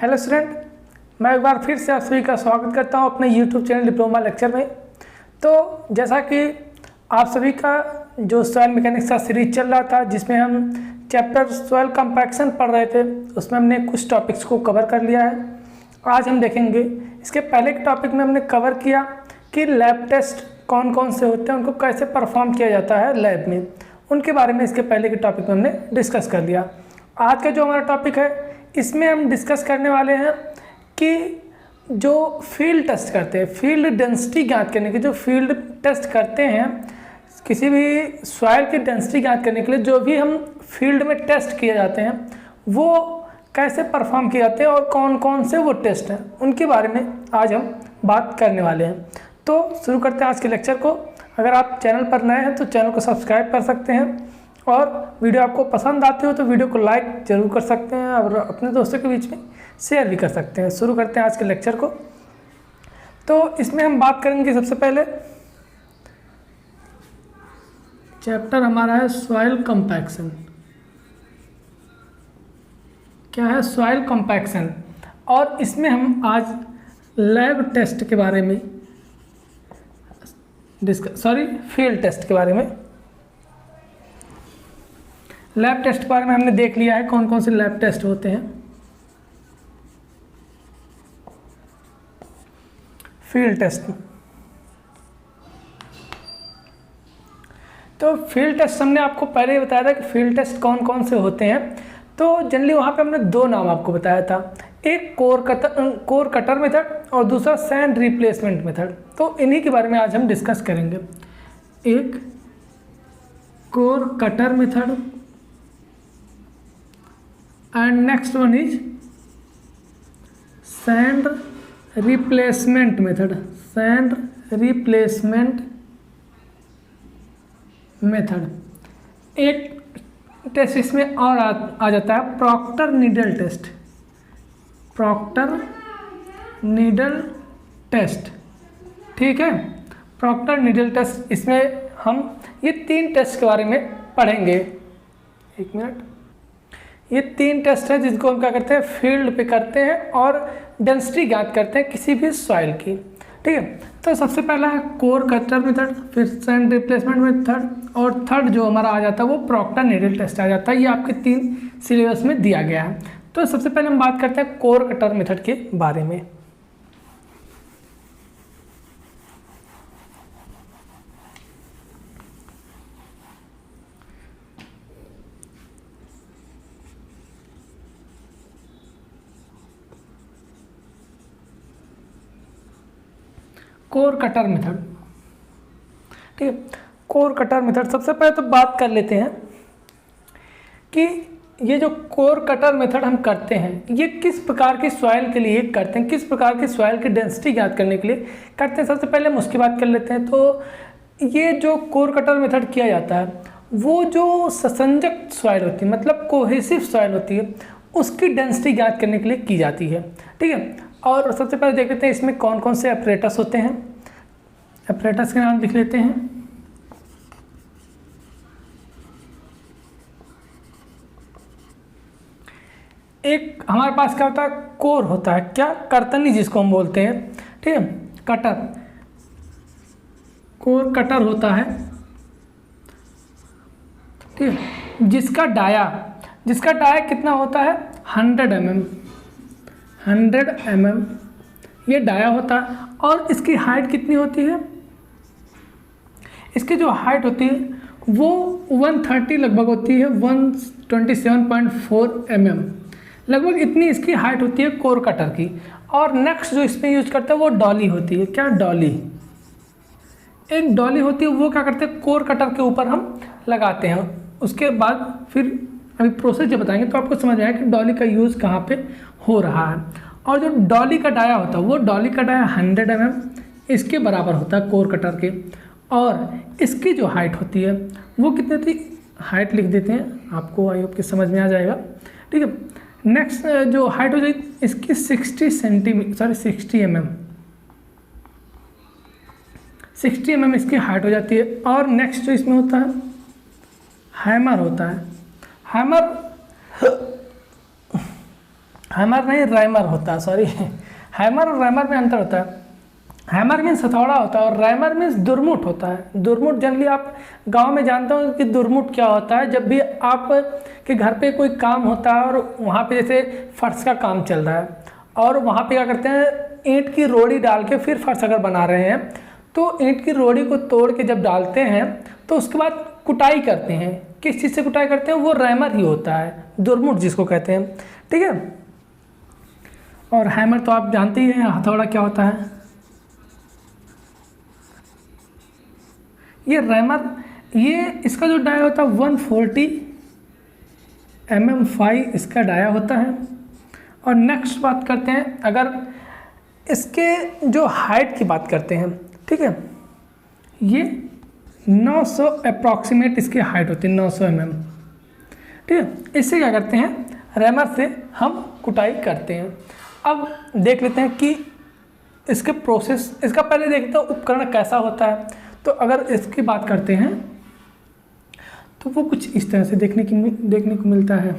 Hello student, मैं एक बार फिर से आप सभी का स्वागत करता हूं अपने यूट्यूब चैनल डिप्लोमा लेक्चर में। तो जैसा कि आप सभी का जो सॉइल मैकेनिक्स का सीरीज चल रहा था, जिसमें हम चैप्टर सॉइल कंपैक्शन पढ़ रहे थे, उसमें हमने कुछ टॉपिक्स को कवर कर लिया है। आज हम देखेंगे, इसके पहले के टॉपिक में हमने कवर किया कि लैब टेस्ट कौन कौन से होते हैं, उनको कैसे परफॉर्म किया जाता है लैब में, उनके बारे में इसके पहले के टॉपिक में हमने डिस्कस कर लिया। आज का जो हमारा टॉपिक है, इसमें हम डिस्कस करने वाले हैं कि जो फील्ड टेस्ट करते हैं, फील्ड डेंसिटी ज्ञात करने के, जो फील्ड टेस्ट करते हैं किसी भी सॉइल की डेंसिटी ज्ञात करने के लिए, जो भी हम फील्ड में टेस्ट किए जाते हैं वो कैसे परफॉर्म किए जाते हैं और कौन कौन से वो टेस्ट हैं, उनके बारे में आज हम बात करने वाले हैं। तो शुरू करते हैं आज के लेक्चर को। अगर आप चैनल पर नए हैं तो चैनल को सब्सक्राइब कर सकते हैं, और वीडियो आपको पसंद आती हो तो वीडियो को लाइक ज़रूर कर सकते हैं और अपने दोस्तों के बीच में शेयर भी कर सकते हैं। शुरू करते हैं आज के लेक्चर को। तो इसमें हम बात करेंगे, सबसे पहले चैप्टर हमारा है सॉइल कंपैक्शन। क्या है सॉइल कंपैक्शन, और इसमें हम आज लैब टेस्ट के बारे में फील्ड टेस्ट के बारे में, लैब टेस्ट के बारे में हमने देख लिया है कौन कौन से लैब टेस्ट होते हैं। फील्ड टेस्ट, तो फील्ड टेस्ट हमने आपको पहले ही बताया था कि फील्ड टेस्ट कौन कौन से होते हैं। तो जनरली वहाँ पे हमने दो नाम आपको बताया था, एक कोर कटर मेथड और दूसरा सैंड रिप्लेसमेंट मेथड। तो इन्हीं के बारे में आज हम डिस्कस करेंगे। एक core cutter method and next one is sand replacement method। sand replacement method। एक टेस्ट इसमें और आ जाता है Proctor needle test. Proctor needle test, ठीक है। प्रॉक्टर नीडल टेस्ट, इसमें हम ये तीन टेस्ट के बारे में पढ़ेंगे। एक मिनट, ये तीन टेस्ट है जिनको हम क्या करते हैं, फील्ड पे करते हैं और डेंसिटी ज्ञात करते हैं किसी भी सॉइल की, ठीक है। तो सबसे पहला है कोर कटर मेथड, फिर सैंड रिप्लेसमेंट मेथड, और थर्ड जो हमारा आ जाता है वो प्रॉक्टर नीडल टेस्ट आ जाता है। ये आपके तीन सिलेबस में दिया गया है। तो सबसे पहले हम बात करते हैं कोर कटर मेथड के बारे में। कोर कटर मेथड, ठीक है। कोर कटर मेथड, सबसे पहले तो बात कर लेते हैं कि ये जो कोर कटर मेथड हम करते हैं ये किस प्रकार की सॉइल के लिए करते हैं, किस प्रकार की सॉइल की डेंसिटी ज्ञात करने के लिए करते हैं। सबसे पहले हम उसकी बात कर लेते हैं। तो ये जो कोर कटर मेथड किया जाता है वो जो ससंजक सॉइल होती है, मतलब कोहेसिव सॉइल होती है, उसकी डेंसिटी ज्ञात करने के लिए की जाती है, ठीक है। और सबसे पहले देख लेते हैं इसमें कौन कौन से ऑपरेटर्स होते हैं। ऑपरेटर्स के नाम लिख लेते हैं। एक हमारे पास क्या होता है, कोर होता है, क्या, कर्तनी जिसको हम बोलते हैं, ठीक है। कटर, कोर कटर होता है, ठीक है, जिसका डाया कितना होता है, 100 mm, 100 mm ये डाया होता है। और इसकी हाइट कितनी होती है, इसकी जो हाइट होती है वो 130 लगभग होती है, 127.4 mm लगभग इतनी इसकी हाइट होती है कोर कटर की। और नेक्स्ट जो इसमें यूज करते हैं वो डॉली होती है। क्या, डॉली, एक डॉली होती है, वो क्या करते हैं कोर कटर के ऊपर हम लगाते हैं। उसके बाद फिर अभी प्रोसेस जब बताएंगे तो आपको समझ आएगा कि डॉली का यूज़ कहाँ पे हो रहा है। और जो डॉली का डाया होता है वो डॉली का डाया 100 mm इसके बराबर होता है कोर कटर के। और इसकी जो हाइट होती है वो कितनी थी, हाइट लिख देते हैं, आपको आई होप के समझ में आ जाएगा, ठीक है। नेक्स्ट जो हाइट हो जाएगी इसकी 60 mm, 60 mm इसकी हाइट हो जाती है। और नेक्स्ट जो इसमें होता है हैमर होता है। हैमर हैमर नहीं, रैमर होता है, सॉरी। हैमर और रैमर में अंतर होता है। हैमर मीन्स हथौड़ा होता है और रैमर मीन्स दुरमुट होता है। दुरमुट जनरली आप गांव में जानते हो कि दुरमुट क्या होता है। जब भी आप के घर पे कोई काम होता है और वहाँ पे जैसे फर्श का काम चल रहा है और वहाँ पे क्या करते हैं, ईंट की रोड़ी डाल के फिर फर्श अगर बना रहे हैं तो ईंट की रोड़ी को तोड़ के जब डालते हैं तो उसके बाद कुटाई करते हैं। किस चीज़ से कुटाई करते हैं, वो रैमर ही होता है, दुरमुट जिसको कहते हैं, ठीक है। और हैमर तो आप जानते ही हैं, हथौड़ा क्या होता है। ये रैमर, ये इसका जो डाया होता है 140 mm इसका डाया होता है। और नेक्स्ट बात करते हैं, अगर इसके जो हाइट की बात करते हैं, ठीक है, ये 900 अप्रॉक्सीमेट इसकी हाइट होती है, 900 mm, ठीक है। इससे क्या करते हैं, रैमर से हम कुटाई करते हैं। अब देख लेते हैं कि इसके प्रोसेस, इसका पहले देखते हैं उपकरण कैसा होता है। तो अगर इसकी बात करते हैं तो वो कुछ इस तरह से देखने को मिलता है।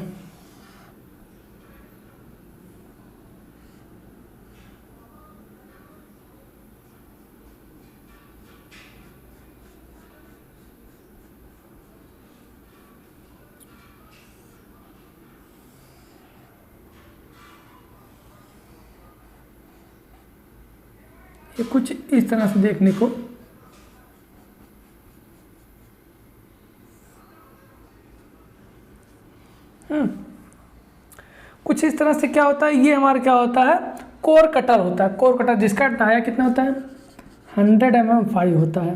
ये कुछ इस तरह से देखने को कुछ इस तरह से क्या होता है, ये हमारा क्या होता है, कोर कटर होता है। कोर कटर जिसका डाया कितना होता है, 100 mm होता है,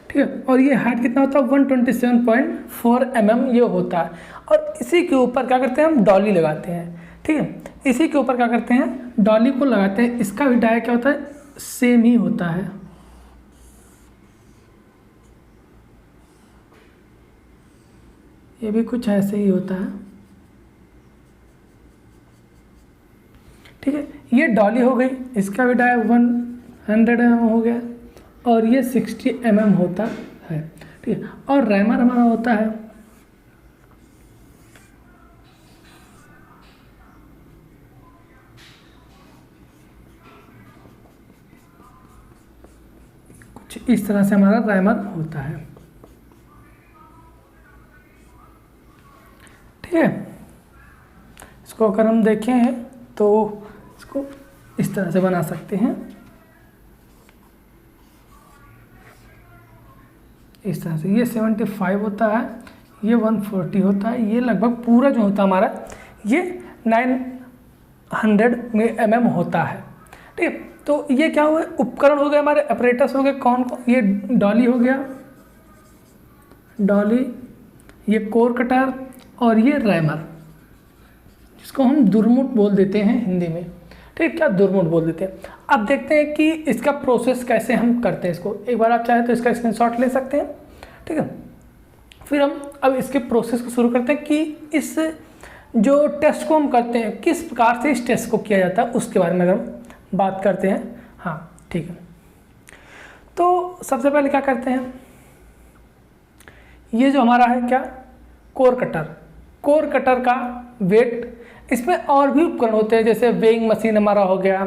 ठीक है। और ये हाइट कितना होता है, 127.4 mm ये होता है। और इसी के ऊपर क्या करते हैं, हम डॉली लगाते हैं, ठीक है। इसी के ऊपर क्या करते हैं, डॉली को लगाते हैं। इसका भी डाया क्या होता है, सेम ही होता है। ये भी कुछ ऐसे ही होता है, ठीक है। ये डॉली हो गई, इसका भी डाया 100 mm हो गया और ये 60 mm होता है, ठीक है। और रैमर हमारा होता है कुछ इस तरह से, हमारा रैमर होता है, ठीक है। इसको अगर हम देखें तो इसको इस तरह से बना सकते हैं, इस तरह से। ये 75 होता है, ये 140 होता है, ये लगभग पूरा जो होता है हमारा ये 900 mm होता है, ठीक है। तो ये क्या हुआ, उपकरण हो गए हमारे, ऑपरेटर्स हो गए, कौन कौन, ये डॉली हो गया, डॉली, ये कोर कटर और ये रैमर, जिसको हम दुरमुट बोल देते हैं हिंदी में, ठीक है। क्या दुरमुट बोल देते हैं। अब देखते हैं कि इसका प्रोसेस कैसे हम करते हैं। इसको एक बार आप चाहें तो इसका स्क्रीनशॉट ले सकते हैं, ठीक है। फिर हम अब इसके प्रोसेस को शुरू करते हैं कि इस जो टेस्ट को हम करते हैं किस प्रकार से इस टेस्ट को किया जाता है, उसके बारे में अगर हम बात करते हैं। हाँ, ठीक है। तो सबसे पहले क्या करते हैं, ये जो हमारा है क्या, कोर कटर। कोर कटर का वेट, इसमें और भी उपकरण होते हैं, जैसे वेइंग मशीन हमारा हो गया,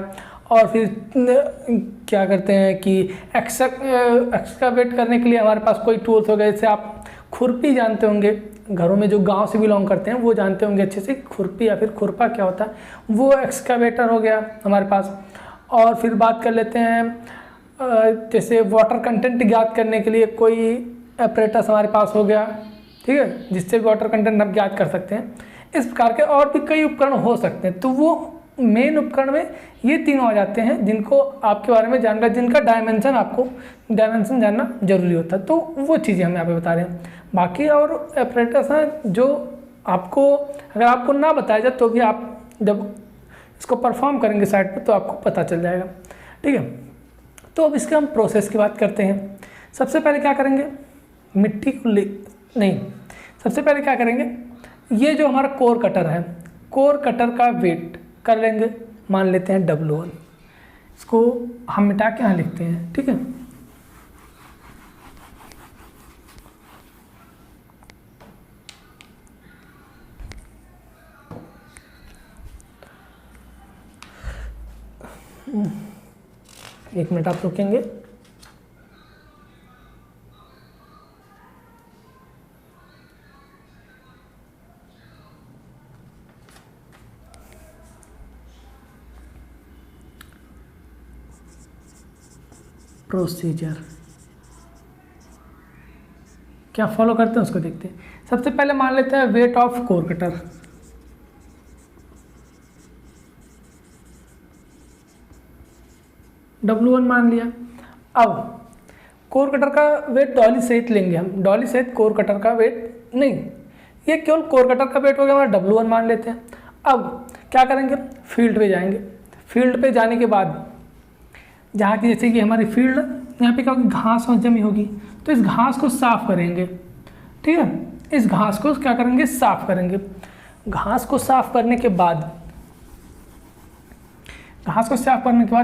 और फिर क्या करते हैं कि एक्सकावेट करने के लिए हमारे पास कोई टूल्स हो गए, जैसे आप खुरपी जानते होंगे, घरों में जो गांव से बिलोंग करते हैं वो जानते होंगे अच्छे से, खुरपी या फिर खुरपा क्या होता है, वो एक्सकावेटर हो गया हमारे पास। और फिर बात कर लेते हैं जैसे वाटर कंटेंट ज्ञात करने के लिए कोई ऑपरेटर्स हमारे पास हो गया, ठीक है, जिससे वाटर कंटेंट हम ज्ञात कर सकते हैं। इस प्रकार के और भी कई उपकरण हो सकते हैं। तो वो मेन उपकरण में ये तीनों आ जाते हैं जिनको आपके बारे में जानना, जिनका आपको डायमेंशन जानना जरूरी होता है। तो वो चीज़ें हम यहाँ पे बता रहे हैं। बाकी और ऑपरेटर्स हैं जो आपको, अगर आपको ना बताया जाए तो भी आप जब इसको परफॉर्म करेंगे साइट पे तो आपको पता चल जाएगा, ठीक है। तो अब इसके हम प्रोसेस की बात करते हैं। सबसे पहले क्या करेंगे, मिट्टी को सबसे पहले क्या करेंगे, ये जो हमारा कोर कटर है, कोर कटर का वेट कर लेंगे, मान लेते हैं W1। इसको हम मिटा के यहाँ लिखते हैं, ठीक है। 1 मिनट आप रुकेंगे। प्रोसीजर क्या फॉलो करते हैं उसको देखते हैं। सबसे पहले मान लेते हैं weight of core cutter. W1 मान लिया। अब कोर कटर का वेट डॉली सहित लेंगे हम, डॉली सहित कोर कटर का वेट नहीं, ये केवल कोर कटर का वेट हो गया हमारा, W1 मान लेते हैं। अब क्या करेंगे, फील्ड पे जाएंगे। फील्ड पे जाने के बाद जहाँ की जैसे कि हमारी फील्ड, यहाँ पे क्या होगी, घास और जमी होगी, तो इस घास को साफ करेंगे। ठीक है, इस घास को क्या करेंगे, साफ करेंगे। घास को साफ करने के बाद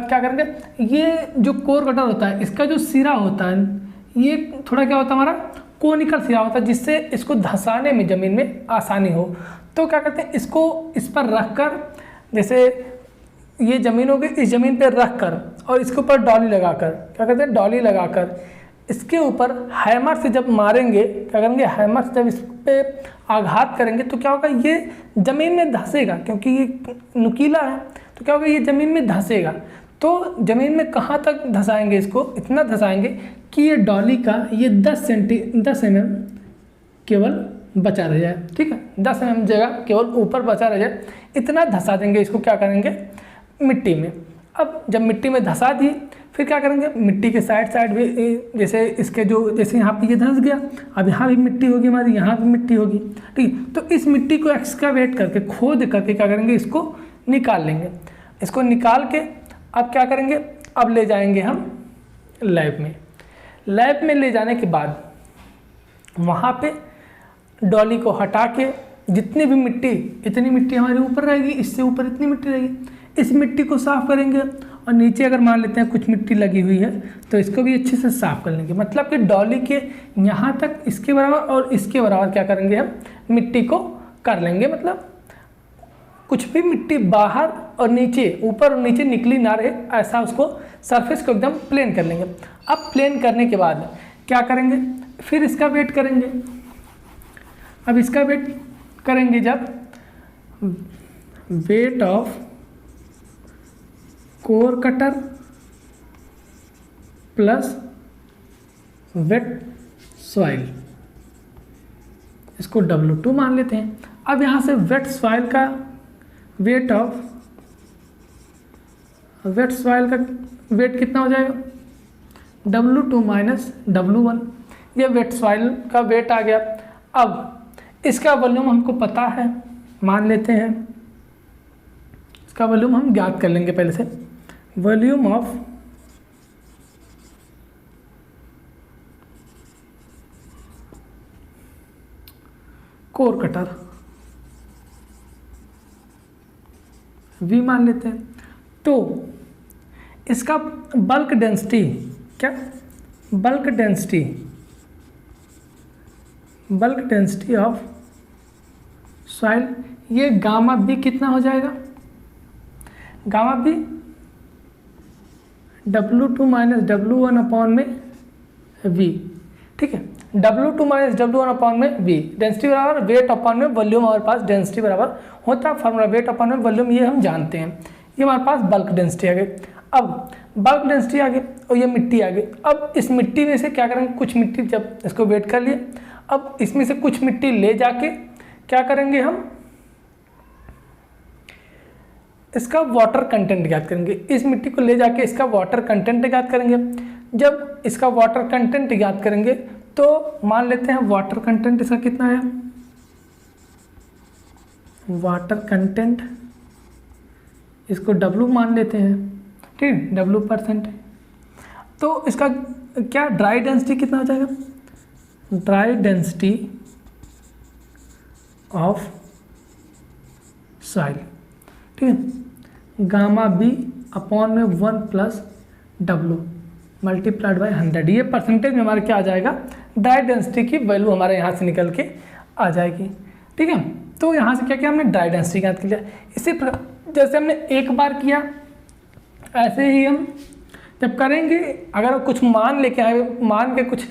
क्या करेंगे, ये जो कोर कटर होता है इसका जो सिरा होता है ये थोड़ा क्या होता है हमारा कोनिकल सिरा होता है, जिससे इसको धंसाने में ज़मीन में आसानी हो। तो क्या करते हैं, इसको इस पर रख कर, जैसे ये ज़मीन होगी, इस ज़मीन पर रख कर और इसके ऊपर डॉली लगाकर, क्या करते हैं, डॉली लगाकर इसके ऊपर हैमर से जब मारेंगे, क्या करेंगे, हैमर से जब इस पर आघात करेंगे तो क्या होगा, ये ज़मीन में धंसेगा, क्योंकि ये नुकीला है तो क्या होगा, ये ज़मीन में धंसेगा। तो ज़मीन में कहाँ तक धंसाएंगे इसको, इतना धंसाएंगे कि ये डॉली का ये 10 mm केवल बचा रह जाए। ठीक है, 10 mm जगह केवल ऊपर बचा रह जाए, इतना धंसा देंगे इसको। क्या करेंगे, मिट्टी में। अब जब मिट्टी में धंसा दिए फिर क्या करेंगे, मिट्टी के साइड भी, जैसे इसके जो, जैसे यहाँ पे ये धंस गया, अब यहाँ भी मिट्टी होगी हमारी, यहाँ भी मिट्टी होगी। ठीक, तो इस मिट्टी को एक्सकावेट करके, खोद करके क्या करेंगे, इसको निकाल लेंगे। इसको निकाल के अब क्या करेंगे, अब ले जाएंगे हम लैब में। लैब में ले जाने के बाद वहाँ पे डॉली को हटा के जितनी भी मिट्टी, इतनी मिट्टी हमारे ऊपर रहेगी, इससे ऊपर इतनी मिट्टी रहेगी, इस मिट्टी को साफ़ करेंगे। और नीचे अगर मान लेते हैं कुछ मिट्टी लगी हुई है तो इसको भी अच्छे से साफ़ कर लेंगे। मतलब कि डॉली के यहाँ तक इसके बराबर और इसके बराबर क्या करेंगे, हम मिट्टी को कर लेंगे। मतलब कुछ भी मिट्टी बाहर और नीचे, ऊपर और नीचे निकली ना रहे, ऐसा उसको सरफेस को एकदम प्लेन कर लेंगे। अब प्लेन करने के बाद क्या करेंगे, फिर इसका वेट करेंगे। अब इसका वेट करेंगे जब weight of core cutter plus wait soil, इसको W2 मान लेते हैं। अब यहाँ से वेट सॉइल का वेट कितना हो जाएगा, W2 माइनस W1, ये वेट सॉइल का वेट आ गया। अब इसका वॉल्यूम हमको पता है, मान लेते हैं इसका वॉल्यूम हम ज्ञात कर लेंगे पहले से। Volume of core cutter V मान लेते हैं। तो इसका बल्क डेंसिटी, क्या बल्क डेंसिटी ऑफ सॉइल, ये गामा बी कितना हो जाएगा, गामा बी W2 माइनस W1 अपॉन में V। ठीक है, W2 माइनस W1 अपॉन में V, डेंसिटी बराबर वेट अपॉन में वॉल्यूम, हमारे पास डेंसिटी बराबर होता है फार्मूला वेट अपॉन में वॉल्यूम, ये हम जानते हैं। ये हमारे पास बल्क डेंसिटी आ गई। अब बल्क डेंसिटी आ गई और ये मिट्टी आ गई। अब इस मिट्टी में से क्या करेंगे, कुछ मिट्टी, जब इसको वेट कर लिए, अब इसमें से कुछ मिट्टी ले जाके क्या करेंगे, हम इसका वाटर कंटेंट ज्ञात करेंगे। इस मिट्टी को ले जाके इसका वाटर कंटेंट ज्ञात करेंगे। जब इसका वाटर कंटेंट ज्ञात करेंगे तो मान लेते हैं वाटर कंटेंट इसका कितना है, वाटर कंटेंट इसको W मान लेते हैं। ठीक, W%। तो इसका क्या ड्राई डेंसिटी कितना हो जाएगा, ड्राई डेंसिटी ऑफ सॉइल। ठीक है, गामा बी अपॉन में 1 प्लस W मल्टीप्लाइड बाई 100, ये परसेंटेज में हमारे क्या आ जाएगा, ड्राई डेंसिटी की वैल्यू हमारे यहाँ से निकल के आ जाएगी। ठीक है, तो यहाँ से क्या किया हमने, ड्राई डेंसिटी ज्ञात कर लिया। इसी जैसे हमने एक बार किया, ऐसे ही हम जब करेंगे, अगर कुछ मान लेके आए, मान के कुछ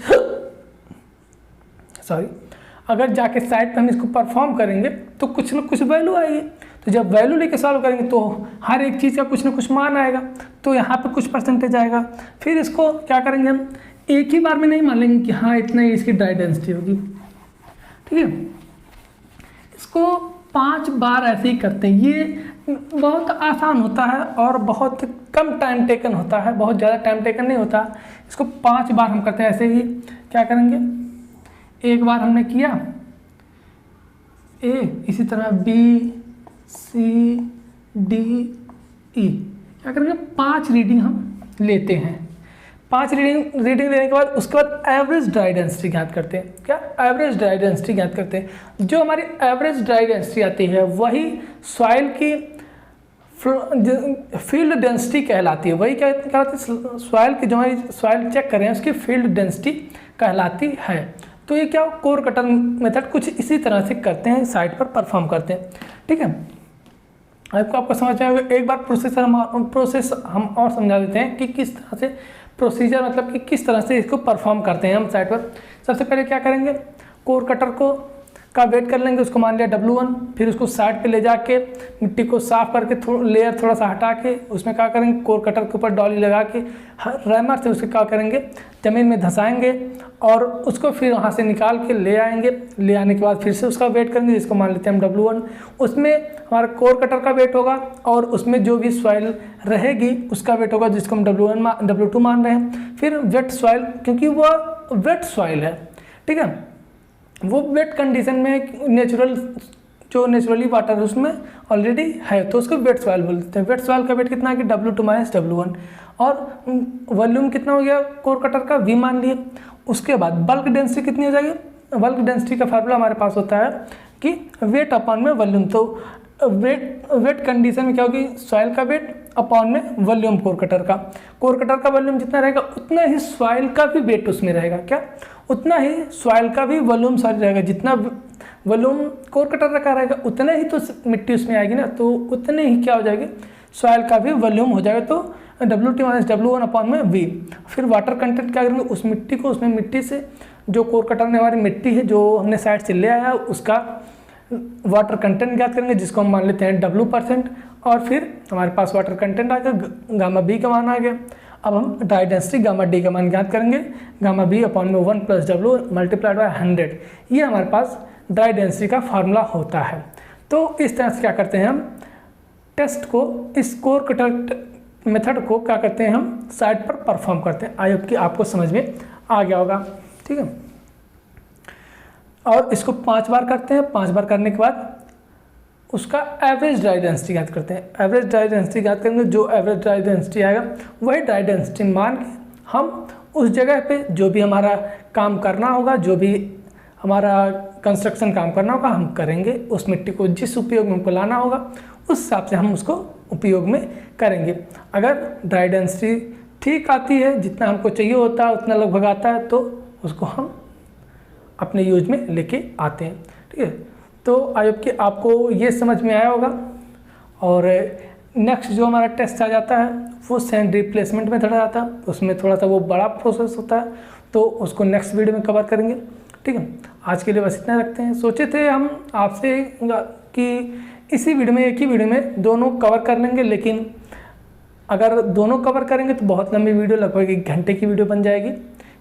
अगर जाके साइड पे हम इसको परफॉर्म करेंगे तो कुछ ना कुछ वैल्यू आएगी। तो जब वैल्यू लेके सॉल्व करेंगे तो हर एक चीज़ का कुछ ना कुछ मान आएगा, तो यहाँ पे कुछ परसेंटेज आएगा। फिर इसको क्या करेंगे हम, एक ही बार में नहीं मान लेंगे कि हाँ इतना ही इसकी ड्राई डेंसिटी होगी, ठीक है। इसको 5 बार ऐसे ही करते हैं। ये बहुत आसान होता है और बहुत कम टाइम टेकन होता है, बहुत ज़्यादा टाइम टेकन नहीं होता। इसको 5 बार हम करते हैं। ऐसे ही क्या करेंगे, एक बार हमने किया ए, इसी तरह बी सी डी ई, क्या करेंगे 5 रीडिंग हम लेते हैं। 5 रीडिंग लेने के बाद उसके बाद एवरेज ड्राई डेंसिटी ज्ञात करते हैं। क्या एवरेज ड्राई डेंसिटी ज्ञात करते हैं। जो हमारी एवरेज ड्राई डेंसिटी आती है वही सॉइल की फील्ड डेंसिटी कहलाती है। वही क्या कहलाती है, सॉइल की जो हमारी सॉइल चेक कर रहे हैं उसकी फील्ड डेंसिटी कहलाती है। तो ये क्या, कोर कटर मेथड कुछ इसी तरह से करते हैं, साइट पर परफॉर्म करते हैं, ठीक है। आपको समझ में आएगा। एक बार प्रोसेस हम और समझा देते हैं कि किस तरह से प्रोसीजर, मतलब कि किस तरह से इसको परफॉर्म करते हैं हम साइट पर। सबसे पहले क्या करेंगे, कोर कटर का वेट कर लेंगे, उसको मान लिया W1। फिर उसको साइड पे ले जाके मिट्टी को साफ करके लेयर थोड़ा सा हटा के उसमें क्या करेंगे, कोर कटर के ऊपर डॉली लगा के रैमर से उसके क्या करेंगे, ज़मीन में धंसाएंगे और उसको फिर वहाँ से निकाल के ले आएंगे। ले आने के बाद फिर से उसका वेट करेंगे, जिसको मान लेते हैं हम W1। उसमें हमारा कोर कटर का वेट होगा और उसमें जो भी सॉइल रहेगी उसका वेट होगा, जिसको हम W2 मान रहे हैं। फिर वेट सॉइल, क्योंकि वह वेट सॉइल है, ठीक है, वो वेट कंडीशन में नेचुरली वाटर है उसमें ऑलरेडी है, तो उसको वेट सॉइल बोलते हैं। वेट सॉइल का वेट कितना है कि W2 - W1। और वॉल्यूम कितना हो गया कोर कटर का, V मान लिए। उसके बाद बल्क डेंसिटी कितनी हो जाएगी, बल्क डेंसिटी का फार्मूला हमारे पास होता है कि वेट अपॉन में वॉल्यूम। तो वेट कंडीशन में क्या होगी, सॉइल का वेट अपॉन में वॉल्यूम कोर कटर का वॉल्यूम जितना रहेगा उतना ही सॉइल का भी वेट उसमें रहेगा। क्या, उतना ही सॉइल का भी वॉल्यूम रहेगा। जितना वॉल्यूम कोर कटर का रहेगा उतना ही तो मिट्टी उसमें आएगी ना, तो उतने ही क्या हो जाएगी, सॉइल का भी वॉल्यूम हो जाएगा। तो W2 - W1 अपॉन में V। फिर वाटर कंटेंट क्या करेंगे, उस मिट्टी को, उसमें मिट्टी से जो कोर कटर में हमारी मिट्टी है जो हमने साइड से ले आया उसका वाटर कंटेंट ज्ञात करेंगे, जिसको हम मान लेते हैं W%। और फिर हमारे पास वाटर कंटेंट आ गया, गामा B का मान आ गया। अब हम ड्राई डेंसिटी गामा D का मान ज्ञात करेंगे, गामा B अपॉन में 1 + W मल्टीप्लाइड बाय 100। ये हमारे पास ड्राई डेंसिटी का फार्मूला होता है। तो इस तरह से क्या करते हैं हम टेस्ट को, इस कोर कटर मेथड को क्या करते हैं हम साइट पर परफॉर्म करते हैं। आई होप कि आपको समझ में आ गया होगा, ठीक है। और इसको 5 बार करते हैं। 5 बार करने के बाद उसका एवरेज ड्राई डेंसिटी ज्ञात करते हैं। एवरेज ड्राई डेंसिटी ज्ञात करेंगे, जो एवरेज ड्राई डेंसिटी आएगा वही ड्राई डेंसिटी मान के हम उस जगह पे जो भी हमारा काम करना होगा, जो भी हमारा कंस्ट्रक्शन काम करना होगा हम करेंगे। उस मिट्टी को जिस उपयोग में हमको लाना होगा उस हिसाब से हम उसको उपयोग में करेंगे। अगर ड्राई डेंसिटी ठीक आती है, जितना हमको चाहिए होता है उतना लगभग आता है, तो उसको हम अपने यूज में लेके आते हैं, ठीक है। तो आई होप कि आपको ये समझ में आया होगा। और नेक्स्ट जो हमारा टेस्ट आ जाता है वो सैंड रिप्लेसमेंट मेथड आता है। उसमें थोड़ा सा वो बड़ा प्रोसेस होता है, तो उसको नेक्स्ट वीडियो में कवर करेंगे, ठीक है। आज के लिए बस इतना रखते हैं। सोचे थे हम आपसे कि इसी वीडियो में, एक ही वीडियो में दोनों कवर कर लेंगे, लेकिन अगर दोनों कवर करेंगे तो बहुत लंबी वीडियो, लगभग 1 घंटे की वीडियो बन जाएगी।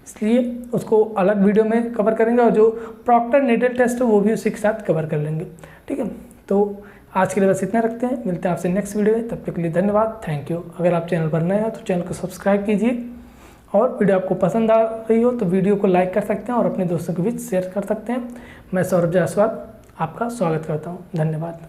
इसलिए उसको अलग वीडियो में कवर करेंगे और जो प्रॉक्टर नीडल टेस्ट है वो भी उसी के साथ कवर कर लेंगे, ठीक है। तो आज के लिए बस इतना रखते हैं, मिलते हैं आपसे नेक्स्ट वीडियो में। तब तक के लिए धन्यवाद, थैंक यू। अगर आप चैनल पर नए हैं तो चैनल को सब्सक्राइब कीजिए, और वीडियो आपको पसंद आ रही हो तो वीडियो को लाइक कर सकते हैं और अपने दोस्तों के बीच शेयर कर सकते हैं। मैं सौरभ जायसवाल आपका स्वागत करता हूँ। धन्यवाद।